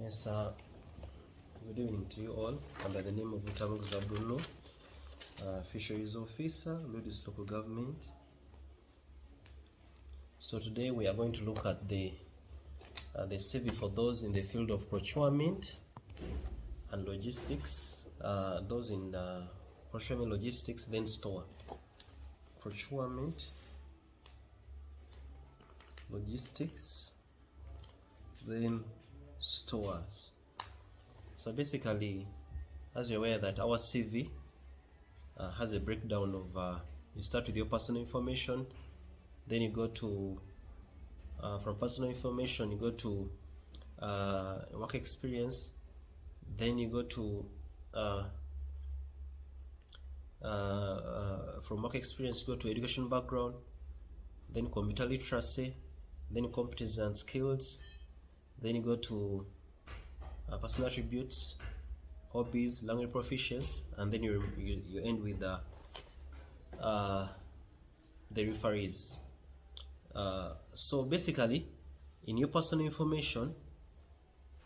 Yes, good evening to you all. Under the name of Utamu Zabruno, Fisheries Officer, Lodis Local Government. So today we are going to look at the CV for those in the field of procurement and logistics. Those in procurement, logistics, then store. Procurement, logistics, then stores. So basically, as you're aware that our CV has a breakdown of you start with your personal information, then you go to from personal information you go to work experience, then you go to from work experience you go to education background, then computer literacy, then competencies and skills, then you go to personal attributes, hobbies, language proficiency, and then you end with the referees. So basically, in your personal information,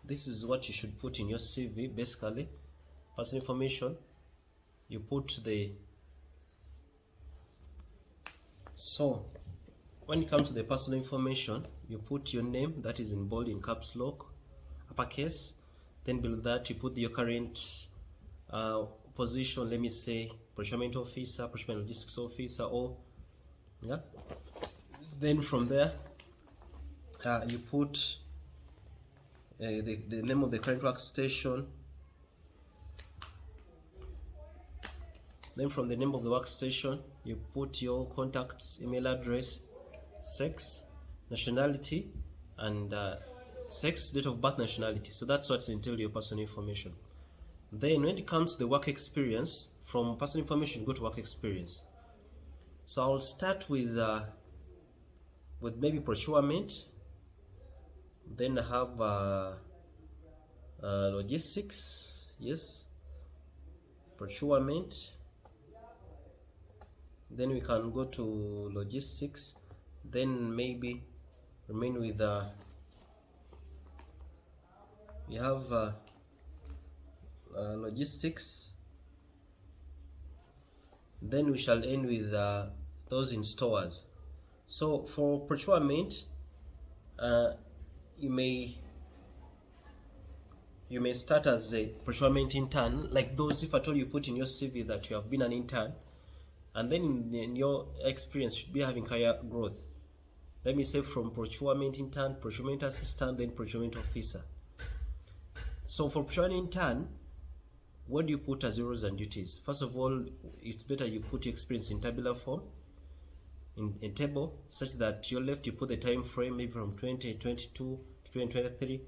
this is what you should put in your CV. Basically, personal information, you put the when it comes to the personal information, you put your name, that is in bold, in caps lock, uppercase. Then below that you put your current position, let me say procurement officer, procurement logistics officer, or yeah. Then from there you put the name of the current workstation. Then from the name of the workstation you put your contacts, email address, sex, nationality, and sex, date of birth, nationality. So that's what's entailed your personal information. Then when it comes to the work experience, from personal information go to work experience. So I'll start with maybe procurement, then I have logistics, yes, procurement, then we can go to logistics, then maybe remain with we have logistics, then we shall end with those in stores. So for procurement, you may start as a procurement intern, like those, if at all you put in your CV that you have been an intern, and then in your experience you should be having career growth. Let me say from procurement intern, procurement assistant, then procurement officer. So for procurement intern, what do you put as your roles and duties? First of all, it's better you put your experience in tabular form, in a table, such that to your left you put the time frame, maybe from 2022 to 2023.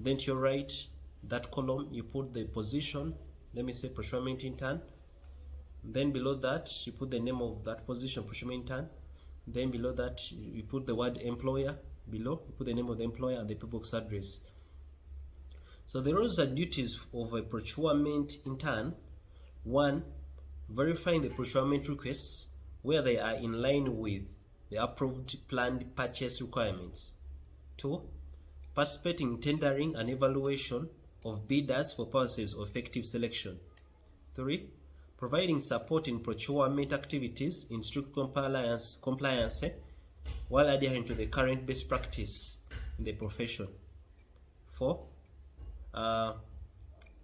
Then to your right, that column, you put the position, let me say procurement intern. Then below that you put the name of that position, procurement intern. Then below that you put the word employer. Below you put the name of the employer and the people's address. So the roles and duties of a procurement intern: 1, verifying the procurement requests where they are in line with the approved planned purchase requirements. 2, participating in tendering and evaluation of bidders for purposes of effective selection. 3, providing support in procurement activities in strict compliance while adhering to the current best practice in the profession. 4,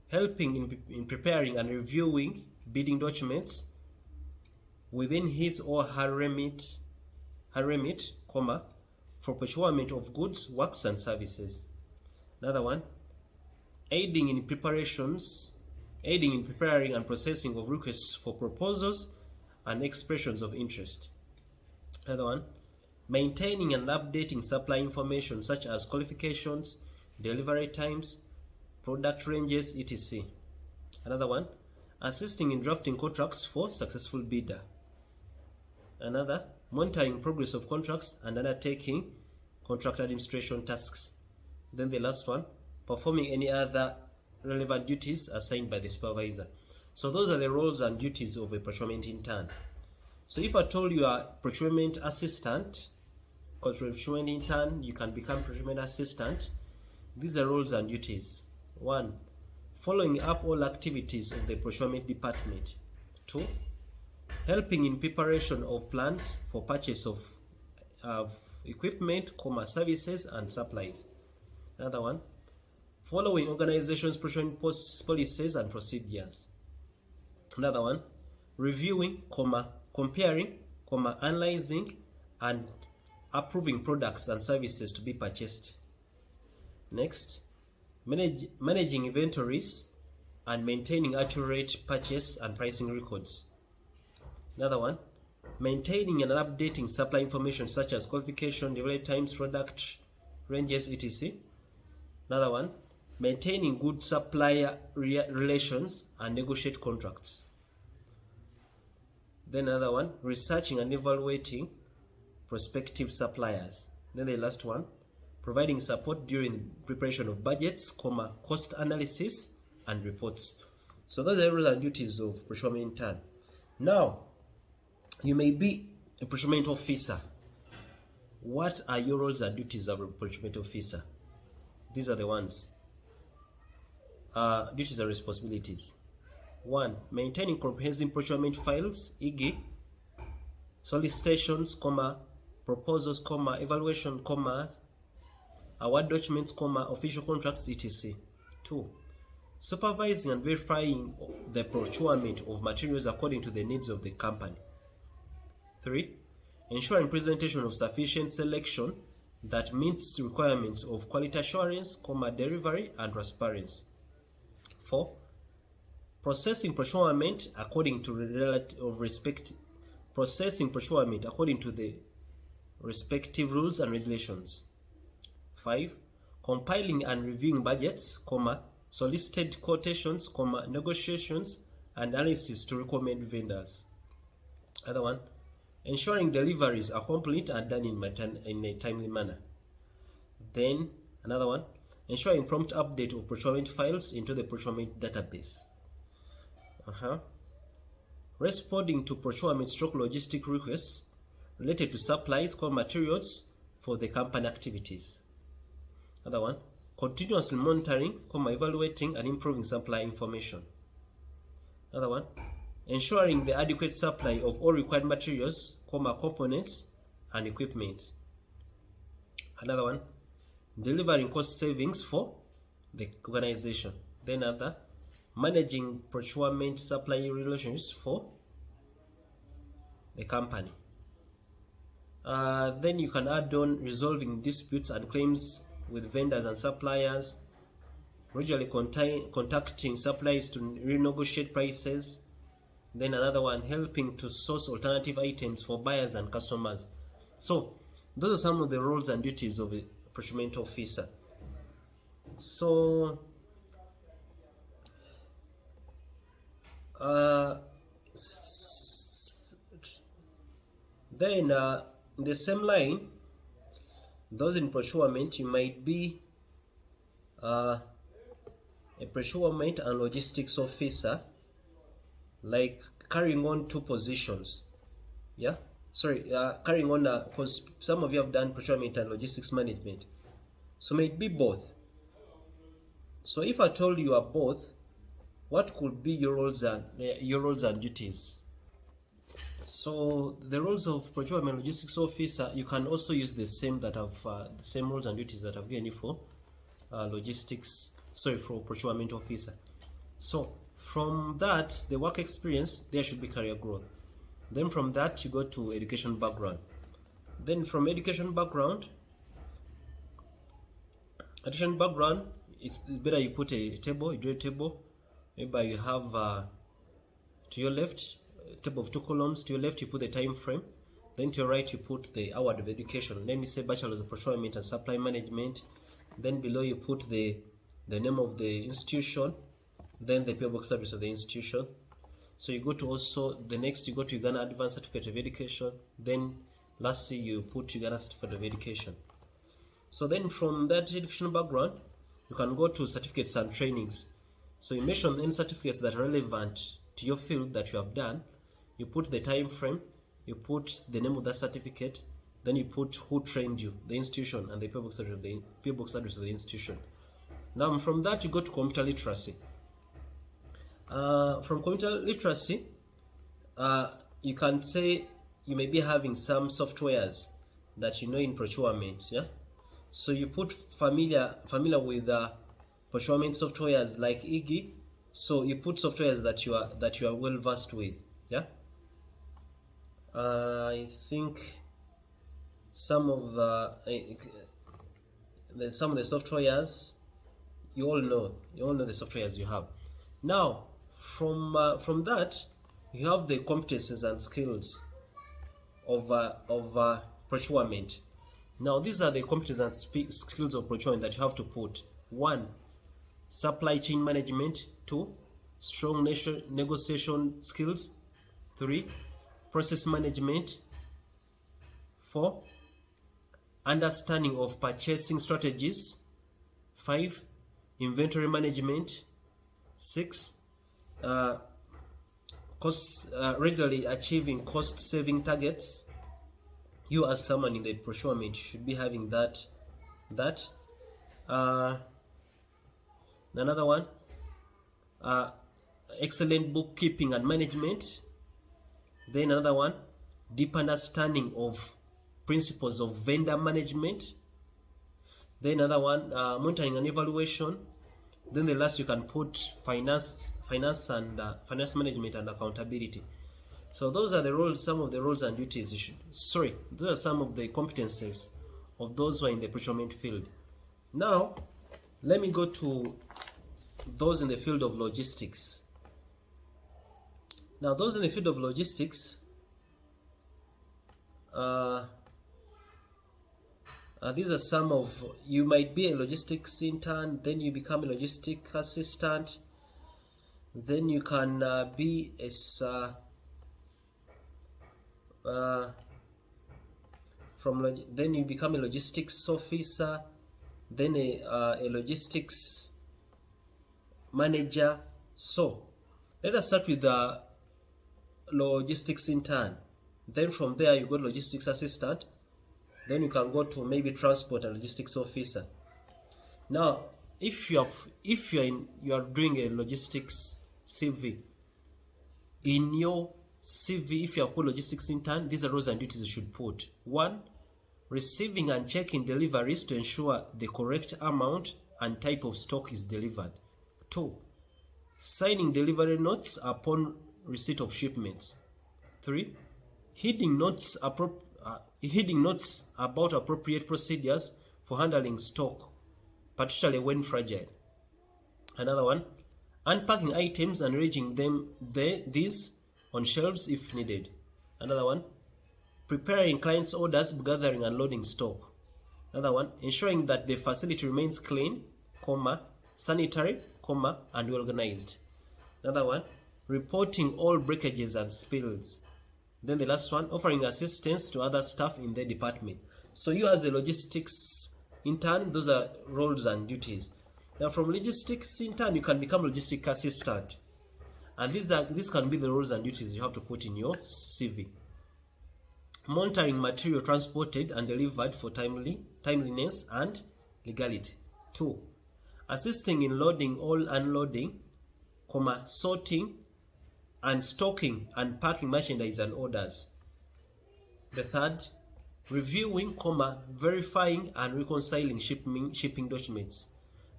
helping in preparing and reviewing bidding documents within his or her remit, for procurement of goods, works, and services. Another one, aiding in preparing and processing of requests for proposals and expressions of interest. Another one, maintaining and updating supply information such as qualifications, delivery times, product ranges, etc. Another one, assisting in drafting contracts for successful bidder. Another, monitoring progress of contracts and undertaking contract administration tasks. Then the last one, performing any other relevant duties assigned by the supervisor. So those are the roles and duties of a procurement intern. So if I told you are procurement assistant, because procurement intern, you can become procurement assistant. These are roles and duties. 1. Following up all activities of the procurement department. 2. Helping in preparation of plans for purchase of equipment, services and supplies. Another one. Following organizations' procurement policies and procedures. Another one. Reviewing, comparing, analyzing and approving products and services to be purchased. Next, managing inventories and maintaining accurate purchase and pricing records. Another one, maintaining and updating supply information such as qualification, delivery times, product ranges, etc. Another one, maintaining good supplier relations and negotiate contracts. Then another one, researching and evaluating prospective suppliers. Then the last one, providing support during preparation of budgets, cost analysis and reports. So those are the roles and duties of procurement intern. Now, you may be a procurement officer. What are your roles and duties of a procurement officer? These are the ones. Duties and responsibilities. 1. Maintaining comprehensive procurement files, e.g. solicitations, proposals, evaluation, award documents, official contracts, etc. 2. Supervising and verifying the procurement of materials according to the needs of the company. 3. Ensuring presentation of sufficient selection that meets requirements of quality assurance, delivery and transparency. 4. Processing procurement according to the respective rules and regulations. 5. Compiling and reviewing budgets, solicited quotations, negotiations and analysis to recommend vendors. Other one, ensuring deliveries are complete and done in a timely manner. Then another one, ensuring prompt update of procurement files into the procurement database. Responding to procurement logistic requests related to supplies, materials for the company activities. Other one, continuously monitoring, evaluating and improving supply information. Another one, ensuring the adequate supply of all required materials, components and equipment. Another one, delivering cost savings for the organization. Then other, managing procurement supply relations for the company. Then you can add on resolving disputes and claims with vendors and suppliers, regularly contacting suppliers to renegotiate prices. Then another one, helping to source alternative items for buyers and customers. So those are some of the roles and duties of a procurement officer. So then in the same line, those in procurement, you might be a procurement and logistics officer, like carrying on two positions. Carrying on because some of you have done procurement and logistics management, so may it be both. So if I told you are both, what could be your roles and duties? So the roles of procurement logistics officer, you can also use the same roles and duties that I've given you for for procurement officer. So from that, the work experience, there should be career growth. Then from that, you go to education background. Then from education background, it's better you put a table, you draw a table. Maybe you have to your left, a table of 2 columns. To your left, you put the time frame. Then to your right, you put the award of education. Let me say Bachelor's of Procurement and Supply Management. Then below, you put the name of the institution. Then the PO Box address of the institution. So you go to you go to Uganda Advanced Certificate of Education. Then lastly, you put Uganda Certificate of Education. So then from that educational background, you can go to certificates and trainings. So you mention any certificates that are relevant to your field that you have done. You put the time frame, you put the name of that certificate, then you put who trained you, the institution, and the PO Box address of the institution. Now from that you go to computer literacy. From computer literacy, you can say you may be having some softwares that you know in procurement, yeah. So you put familiar with procurement softwares like IGI. So you put softwares that you are well versed with, yeah. I think some of the softwares you all know the softwares you have. Now from that you have the competencies and skills of procurement. Now these are the competencies and skills of procurement that you have to put. 1, supply chain management. 2, strong negotiation skills. 3, process management. 4, understanding of purchasing strategies. 5, inventory management. 6, regularly achieving cost saving targets. You as someone in the procurement should be having that. Another one, excellent bookkeeping and management. Then another one, deep understanding of principles of vendor management. Then another one, monitoring and evaluation. Then the last you can put finance and finance management and accountability. So those are the roles, some of the roles and duties those are some of the competencies of those who are in the procurement field. Now let me go to those in the field of logistics. Now those in the field of logistics, these are some of, you might be a logistics intern, then you become a logistic assistant, then you can be then you become a logistics officer, then a logistics manager. So let us start with the logistics intern. Then from there you go to logistics assistant. Then you can go to maybe transport and logistics officer. Now, if you are doing a logistics CV, in your CV, if you have put logistics intern, these are roles and duties you should put. 1, receiving and checking deliveries to ensure the correct amount and type of stock is delivered. 2, signing delivery notes upon receipt of shipments. 3, heeding notes about appropriate procedures for handling stock, particularly when fragile. Another one, unpacking items and arranging these on shelves if needed. Another one, preparing clients' orders, gathering and loading stock. Another one, ensuring that the facility remains clean, sanitary, and organized. Another one, reporting all breakages and spills. Then the last one, offering assistance to other staff in the department. So you as a logistics intern, those are roles and duties. Now from logistics intern, you can become logistic assistant. And these can be the roles and duties you have to put in your CV. Monitoring material transported and delivered for timeliness and legality. 2, assisting in loading or unloading, sorting and stocking and packing merchandise and orders. The 3rd, reviewing, verifying and reconciling shipping documents.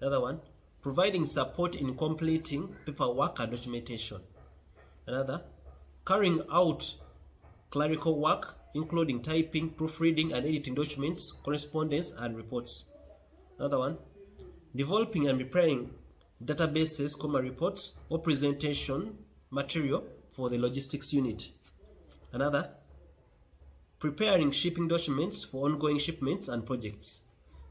Another one, providing support in completing paperwork and documentation. Another, carrying out clerical work, including typing, proofreading and editing documents, correspondence and reports. Another one, developing and preparing databases, reports or presentation material for the logistics unit. Another, preparing shipping documents for ongoing shipments and projects.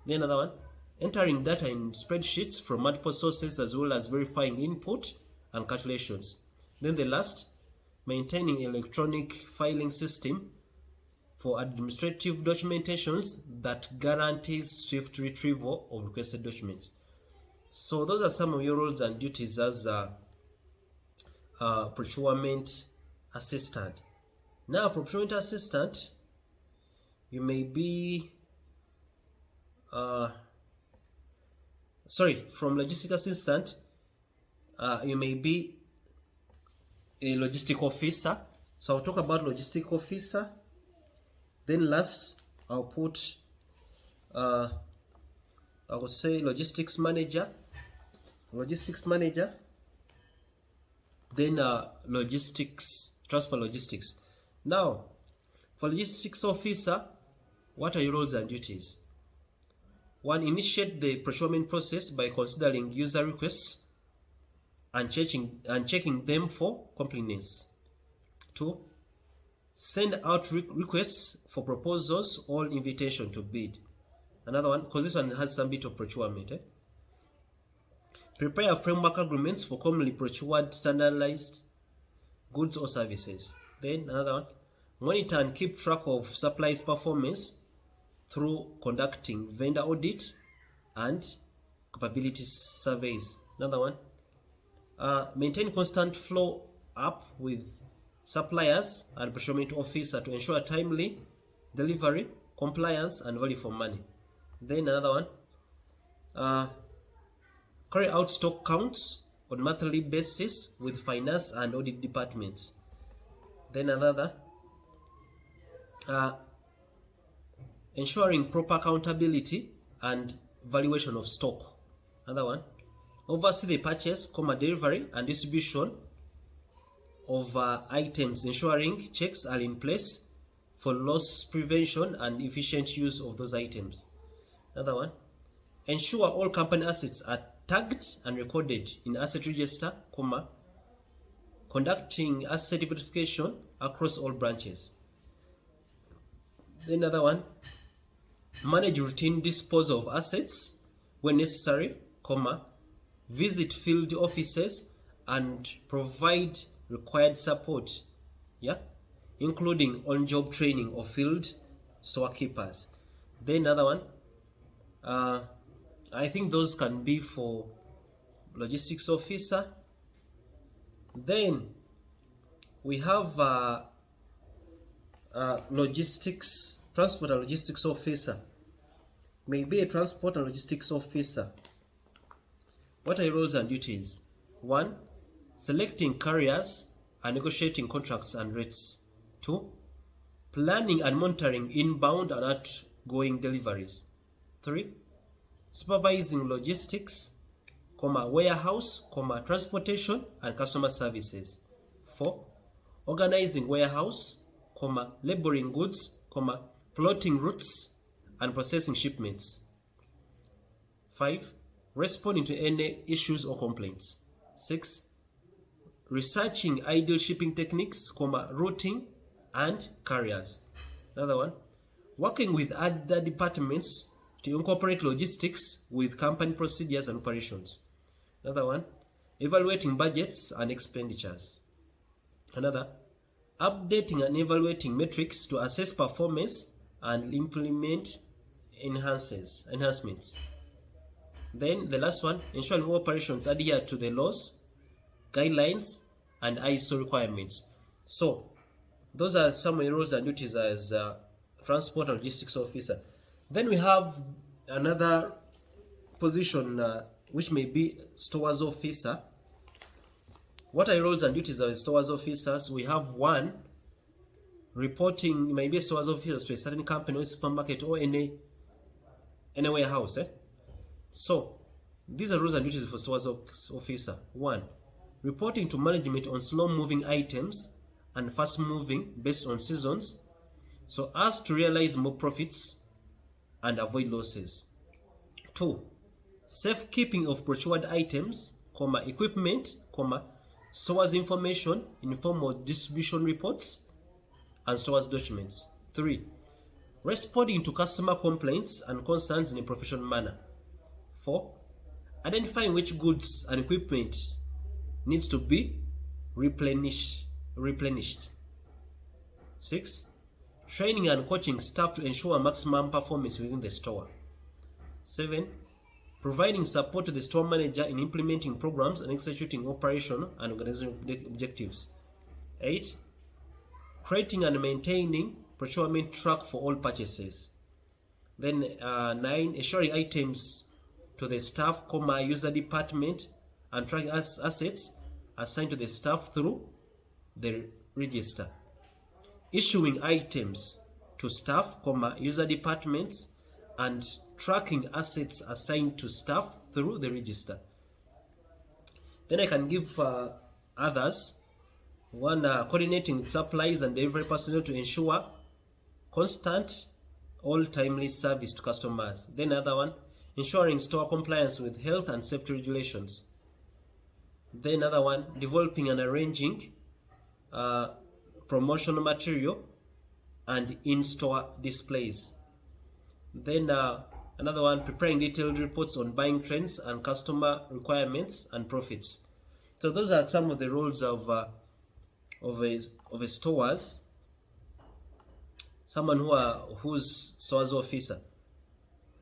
Then another one, entering data in spreadsheets from multiple sources as well as verifying input and calculations. Then the last, maintaining electronic filing system for administrative documentations that guarantees swift retrieval of requested documents. So those are some of your roles and duties as a procurement assistant. Now, procurement assistant, you may be from logistic assistant, you may be a logistic officer. So I'll talk about logistic officer. Then last, I'll put, I would say logistics manager. Then logistics, transport logistics. Now, for logistics officer, what are your roles and duties? 1. Initiate the procurement process by considering user requests and checking them for completeness. 2. Send out requests for proposals or invitation to bid. Another one, because this one has some bit of procurement. Prepare framework agreements for commonly procured standardized goods or services. Then another one, monitor and keep track of supplies performance through conducting vendor audit and capability surveys. Another one, maintain constant flow up with suppliers and procurement officer to ensure timely delivery, compliance, and value for money. Then another one, carry out stock counts on monthly basis with finance and audit departments. Then another, ensuring proper accountability and valuation of stock. Another one, oversee the purchase, delivery and distribution of items, ensuring checks are in place for loss prevention and efficient use of those items. Another one, ensure all company assets are tagged and recorded in asset register, conducting asset verification across all branches. Then another one, manage routine disposal of assets when necessary, visit field offices and provide required support, including on-job training of field storekeepers. Then another one, I think those can be for logistics officer. Then we have transport and logistics officer. Maybe a transport and logistics officer. What are your roles and duties? 1. Selecting carriers and negotiating contracts and rates. 2. Planning and monitoring inbound and outgoing deliveries. 3. Supervising logistics, warehouse, transportation and customer services. 4. Organizing warehouse, labeling goods, plotting routes and processing shipments. 5. Responding to any issues or complaints. 6. Researching ideal shipping techniques, routing and carriers. Another one, working with other departments to incorporate logistics with company procedures and operations. Another one, evaluating budgets and expenditures. Another, updating and evaluating metrics to assess performance and implement enhancements. Then the last one, ensuring all operations adhere to the laws, guidelines, and ISO requirements. So those are some of the roles and duties as transport and logistics officer. Then we have another position which may be stores officer. What are the roles and duties of stores officers? We have 1, reporting, maybe stores officers to a certain company or supermarket or any warehouse. So these are roles and duties for stores officer. 1, reporting to management on slow moving items and fast moving based on seasons, so as to realize more profits and avoid losses. 2, safekeeping of procured items, equipment, stores information in form of distribution reports and stores documents. 3, responding to customer complaints and concerns in a professional manner. 4, identifying which goods and equipment needs to be replenished. 6, training and coaching staff to ensure maximum performance within the store. 7, providing support to the store manager in implementing programs and executing operational and organizational objectives. 8, creating and maintaining procurement track for all purchases. Then 9, ensuring items to the staff, user department, and tracking assets assigned to the staff through the register. Issuing items to staff, user departments, and tracking assets assigned to staff through the register. Then I can give others. One, coordinating with supplies and delivery personnel to ensure constant, all timely service to customers. Then another one, ensuring store compliance with health and safety regulations. Then another one, developing and arranging promotional material and in-store displays. Then another one, preparing detailed reports on buying trends and customer requirements and profits. So those are some of the roles of a stores, someone who's stores officer.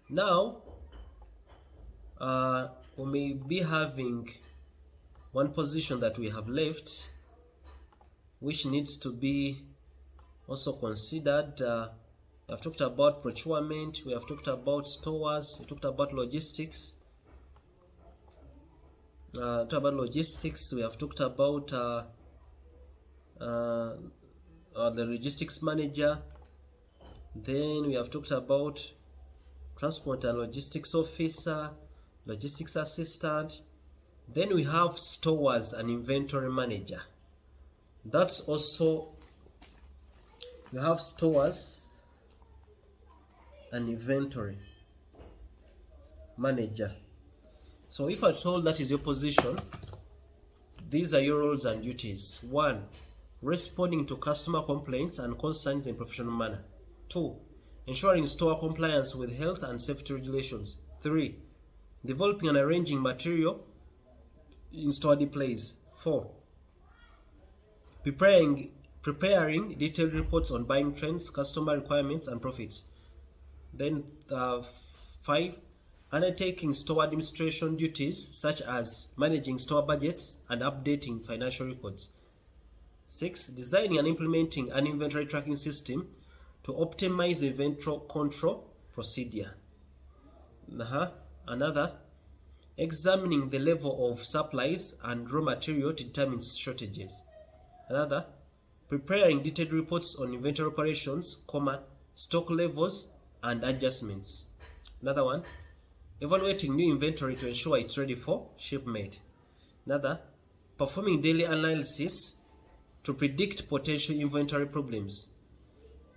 Now we may be having one position that we have left, which needs to be also considered. We have talked about procurement, we have talked about stores, we talked about logistics. We have talked about the logistics manager. Then we have talked about transport and logistics officer, logistics assistant. Then we have stores and inventory manager. That's also, we have stores and inventory manager. So if at all that is your position, these are your roles and duties. 1, responding to customer complaints and concerns in professional manner. 2, ensuring store compliance with health and safety regulations. 3, developing and arranging material in store displays. 4, preparing detailed reports on buying trends, customer requirements, and profits. Then 5, undertaking store administration duties such as managing store budgets and updating financial records. 6, designing and implementing an inventory tracking system to optimize inventory control procedure. Another, examining the level of supplies and raw material to determine shortages. Another, preparing detailed reports on inventory operations, stock levels and adjustments. Another one, evaluating new inventory to ensure it's ready for shipment. Another, performing daily analysis to predict potential inventory problems.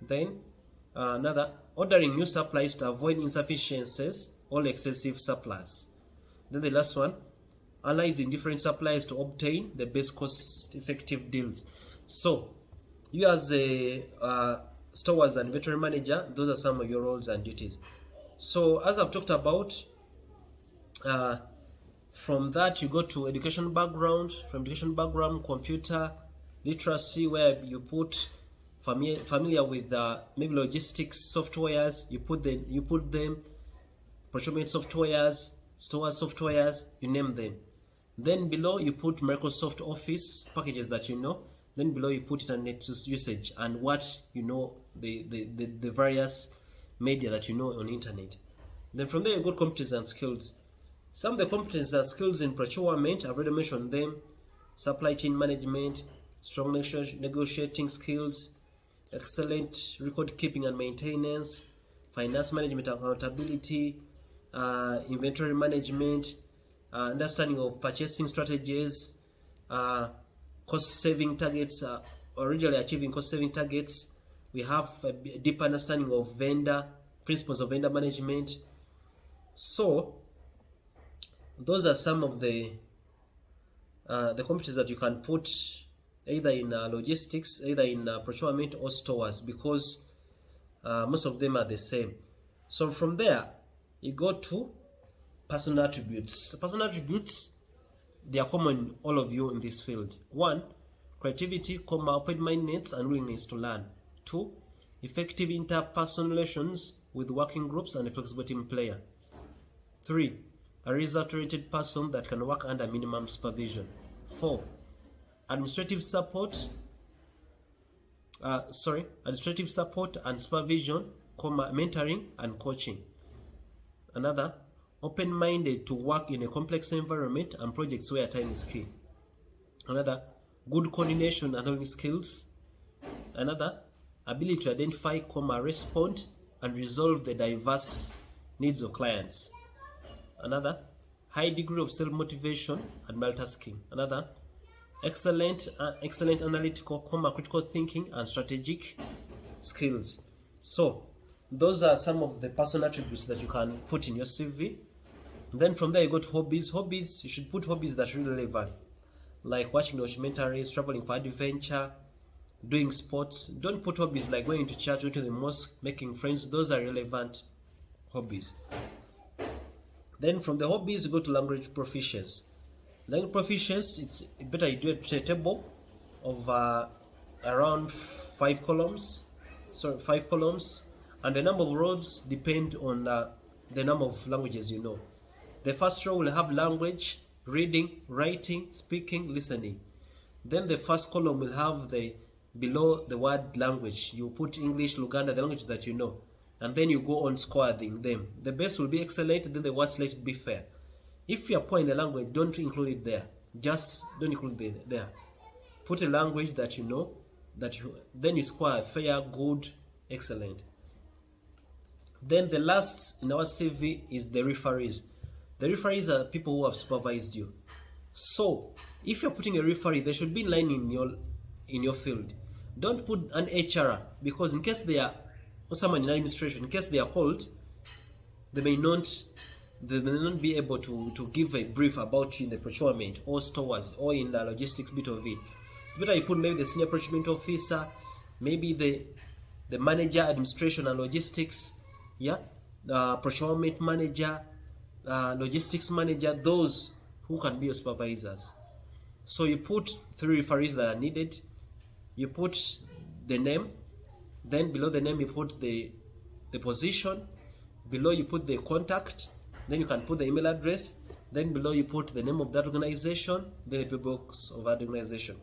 Then another, ordering new supplies to avoid insufficiencies or excessive surplus. Then the last one, analyzing different suppliers to obtain the best cost-effective deals. So you as a stores and inventory manager, those are some of your roles and duties. So as I've talked about, from that you go to education background. From education background, computer literacy, where you put familiar with maybe logistics softwares, you put them, procurement softwares, store softwares, you name them. Then below you put Microsoft Office packages that you know. Then below you put internet usage and what you know, the various media that you know on internet. Then from there you got competencies and skills. Some of the competencies and skills in procurement, I've already mentioned them: supply chain management, strong negotiating skills, excellent record keeping and maintenance, finance management, accountability, inventory management, understanding of purchasing strategies, cost saving targets, originally achieving cost saving targets. We have a deep understanding of principles of vendor management. So those are some of the competencies that you can put either in logistics, either in procurement or stores, because most of them are the same. So from there you go to personal attributes. Personal attributes, they are common in all of you in this field. 1, creativity, open-mindedness and willingness to learn. 2, effective interpersonal relations with working groups and a flexible team player. 3, a result-oriented person that can work under minimum supervision. 4, administrative support and supervision, mentoring and coaching. Another, open-minded to work in a complex environment and projects where time is key. Another, good coordination and handling skills. Another, ability to identify, respond, and resolve the diverse needs of clients. Another, high degree of self-motivation and multitasking. Another, excellent analytical, critical thinking and strategic skills. So those are some of the personal attributes that you can put in your CV. Then from there you go to hobbies. Hobbies, you should put hobbies that are really relevant, like watching documentaries, traveling for adventure, doing sports. Don't put hobbies like going to church, going to the mosque, making friends. Those are relevant hobbies. Then from the hobbies, you go to language proficiency. Language proficiency, it's better you do a table of around 5 columns. So 5 columns, and the number of rows depend on the number of languages you know. The first row will have language, reading, writing, speaking, listening. Then the first column will have below the word language. You put English, Luganda, the language that you know. And then you go on scoring them. The best will be excellent, then the worst, let it be fair. If you are poor in the language, don't include it there. Just don't include it there. Put a language that you know, then you score fair, good, excellent. Then the last in our CV is the referees. The referees are people who have supervised you. So if you're putting a referee, they should be in line in your field. Don't put an HR, because in case they are, or someone in administration, in case they are called, they may not be able to give a brief about you in the procurement or stores or in the logistics bit of it. It's better you put maybe the senior procurement officer, maybe the manager, administration and logistics, procurement manager, logistics manager, those who can be your supervisors. So you put 3 referees that are needed. You put the name, then below the name you put the position, below you put the contact, then you can put the email address, then below you put the name of that organization, then the PO box of that organization.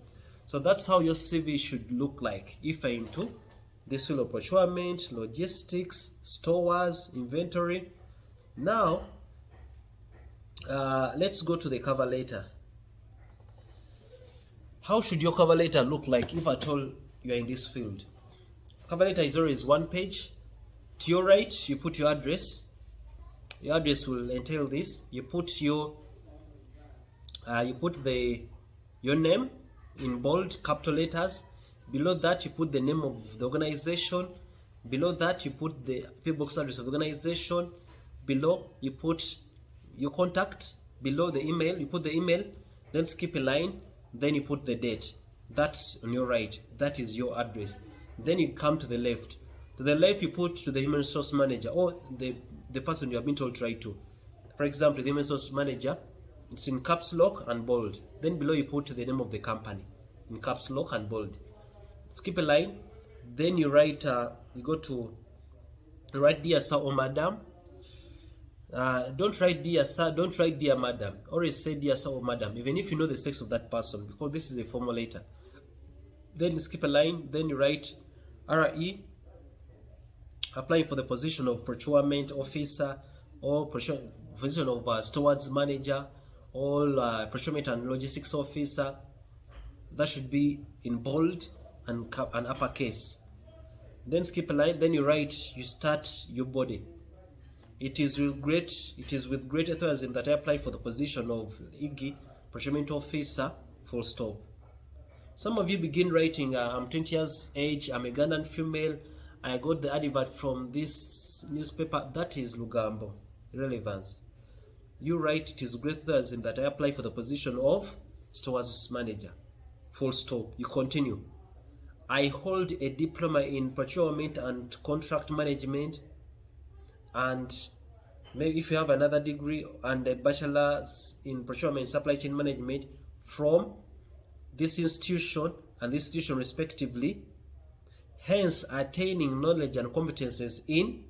So that's how your CV should look like if you're into this field of procurement, logistics, stores, inventory. Now, let's go to the cover letter. How should your cover letter look like if at all you are in this field? Cover letter is always 1 page. To your right, you put your address. Your address will entail this. You put your name in bold capital letters. Below that, you put the name of the organization. Below that, you put the PO box address of the organization. Below, you put your contact. Below the email, you put the email. Then skip a line. Then you put the date. That's on your right. That is your address. Then you come to the left. To the left, you put to the human resource manager or the person you have been told to write to. For example, the human resource manager, it's in caps lock and bold. Then below you put the name of the company in caps lock and bold. Skip a line. Then you write. You write dear sir or madam. Don't write dear sir, don't write dear madam. Always say dear sir or madam, even if you know the sex of that person, because this is a formal letter. Then you skip a line, then you write RE, applying for the position of procurement officer or position of stewards manager or procurement and logistics officer. That should be in bold and uppercase. Then skip a line, then you start your body. It is with great enthusiasm that I apply for the position of IGI, procurement officer, full stop. Some of you begin writing, I'm 20 years age, I'm a Ghanaian female, I got the advert from this newspaper. That is Lugambo, relevance. You write, it is with great enthusiasm that I apply for the position of stores manager, full stop. You continue. I hold a diploma in procurement and contract management, and maybe if you have another degree and a bachelor's in procurement and supply chain management from this institution and this institution respectively, hence attaining knowledge and competencies in.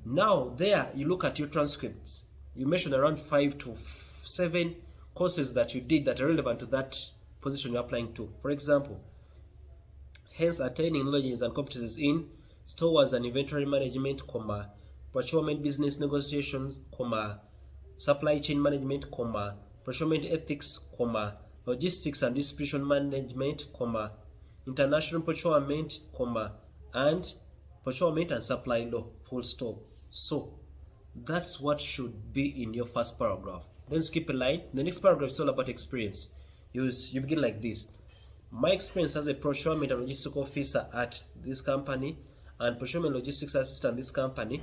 Now there you look at your transcripts, you mention around 5 to 7 courses that you did that are relevant to that position you're applying to. For example, hence attaining knowledge and competencies in stores and inventory management, procurement business negotiations, supply chain management, comma, procurement ethics, comma, logistics and distribution management, comma, international procurement, comma, and procurement and supply law, full stop. So that's what should be in your first paragraph. Then skip a line. The next paragraph is all about experience. You begin like this. My experience as a procurement and logistics officer at this company and procurement logistics assistant at this company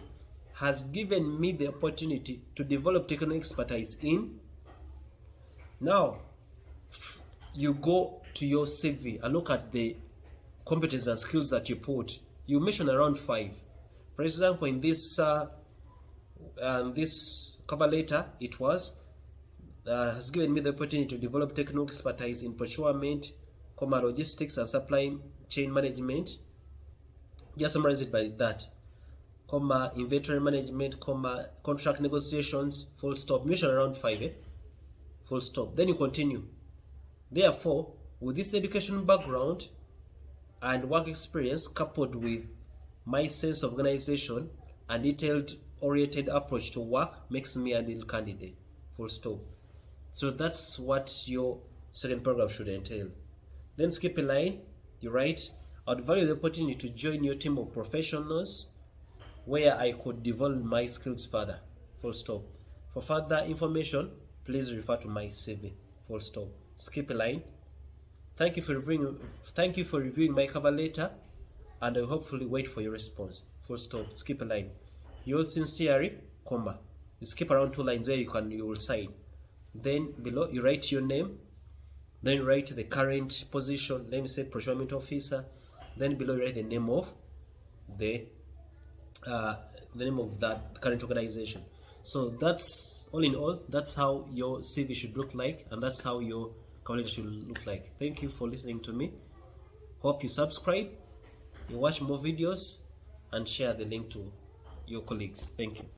has given me the opportunity to develop technical expertise in. Now, you go to your CV and look at the competencies and skills that you put. You mention around 5. For example, in this cover letter, it was has given me the opportunity to develop technical expertise in procurement, logistics and supply chain management. Just summarize it by that. Inventory management, contract negotiations, full stop. Mention around 5, full stop. Then you continue. Therefore, with this education background and work experience coupled with my sense of organization and detailed oriented approach to work makes me an ideal candidate, full stop. So that's what your second paragraph should entail. Then skip a line. You write, I would value the opportunity to join your team of professionals where I could develop my skills further, full stop. For further information, please refer to my CV, full stop. Skip a line. Thank you for reviewing my cover letter, and I hopefully wait for your response, full stop. Skip a line. Yours sincerely, comma. You skip around 2 lines where you will sign. Then below you write your name. Then you write the current position. Let me say procurement officer. Then below you write the name of the name of that current organization. So that's all in all. That's how your CV should look like, and that's how your cover letter should look like. Thank you for listening to me. Hope you subscribe, you watch more videos, and share the link to your colleagues. Thank you.